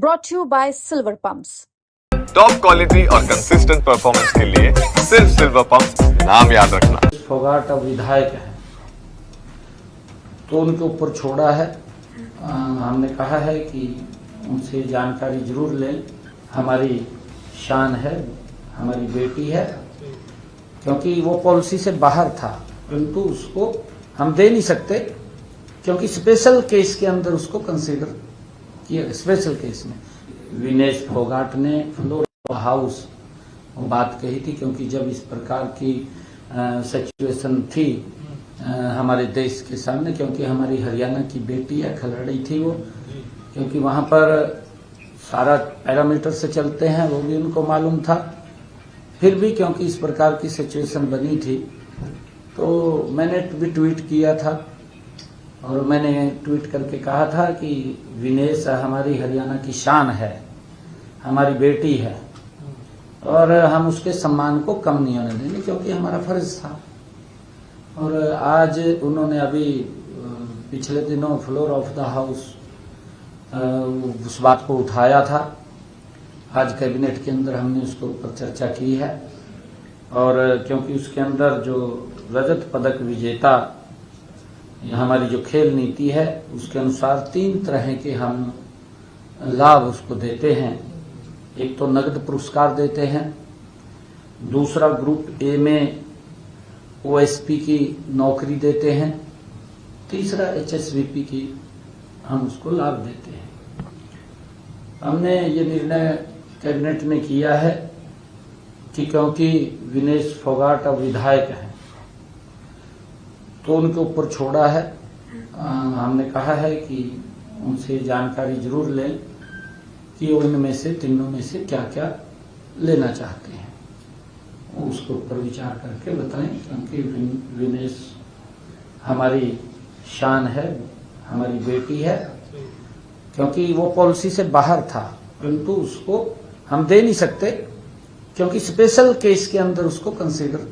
brought to you by Silver Pumps. Top quality और consistent performance के लिए सिर्फ सिल्वर पंप्स नाम याद रखना। फोगाट अब विधायक है तो उनके ऊपर छोड़ा है। हमने कहा है कि उनसे जानकारी जरूर लें। हमारी शान है, हमारी बेटी है, क्योंकि वो पॉलिसी से बाहर था, परंतु उसको हम दे नहीं सकते क्योंकि स्पेशल केस के अंदर उसको कंसीडर किया। स्पेशल केस में विनेश फोगाट ने फ्लोर हाउस बात कही थी, क्योंकि जब इस प्रकार की सिचुएशन थी हमारे देश के सामने, क्योंकि हमारी हरियाणा की बेटी है, खिलाड़ी थी वो, क्योंकि वहां पर सारा पैरामीटर से चलते हैं, वो भी उनको मालूम था। फिर भी क्योंकि इस प्रकार की सिचुएशन बनी थी तो मैंने भी ट्वीट किया था, और मैंने ट्वीट करके कहा था कि विनेश हमारी हरियाणा की शान है, हमारी बेटी है, और हम उसके सम्मान को कम नहीं होने देंगे, क्योंकि हमारा फर्ज था। और आज उन्होंने अभी पिछले दिनों फ्लोर ऑफ द हाउस उस बात को उठाया था। आज कैबिनेट के अंदर हमने उसके ऊपर चर्चा की है, और क्योंकि उसके अंदर जो रजत पदक विजेता हमारी जो खेल नीति है उसके अनुसार 3 तरह के हम लाभ उसको देते हैं। एक तो नगद पुरस्कार देते हैं, दूसरा ग्रुप ए में ओएसपी की नौकरी देते हैं, तीसरा एचएसवीपी की हम उसको लाभ देते हैं। हमने ये निर्णय कैबिनेट में किया है कि क्योंकि विनेश फोगाट अब विधायक हैं तो उनके ऊपर छोड़ा है। हमने कहा है कि उनसे जानकारी जरूर लें कि वो इनमें से तीनों में से क्या क्या लेना चाहते हैं, उसके ऊपर विचार करके बताएं, क्योंकि विनेश हमारी शान है, हमारी बेटी है, क्योंकि वो पॉलिसी से बाहर था, परंतु उसको हम दे नहीं सकते क्योंकि स्पेशल केस के अंदर उसको कंसीडर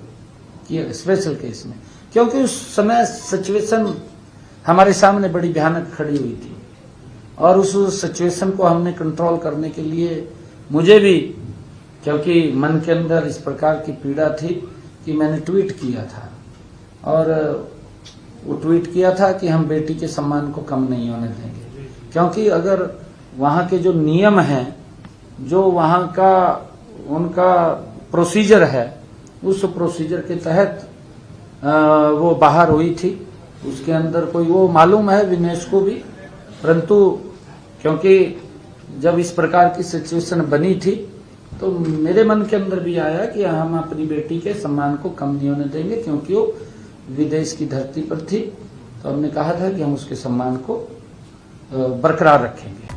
किया। स्पेशल केस में, क्योंकि उस समय सिचुएशन हमारे सामने बड़ी भयानक खड़ी हुई थी, और उस सिचुएशन को हमने कंट्रोल करने के लिए मुझे भी, क्योंकि मन के अंदर इस प्रकार की पीड़ा थी कि मैंने ट्वीट किया था, और वो ट्वीट किया था कि हम बेटी के सम्मान को कम नहीं होने देंगे, क्योंकि अगर वहाँ के जो नियम हैं, जो वहाँ का उनका प्रोसीजर है, उस प्रोसीजर के तहत वो बाहर हुई थी। उसके अंदर कोई वो मालूम है विनेश को भी, परंतु क्योंकि जब इस प्रकार की सिचुएशन बनी थी तो मेरे मन के अंदर भी आया कि हम अपनी बेटी के सम्मान को कम नहीं होने देंगे, क्योंकि वो विदेश की धरती पर थी। तो हमने कहा था कि हम उसके सम्मान को बरकरार रखेंगे।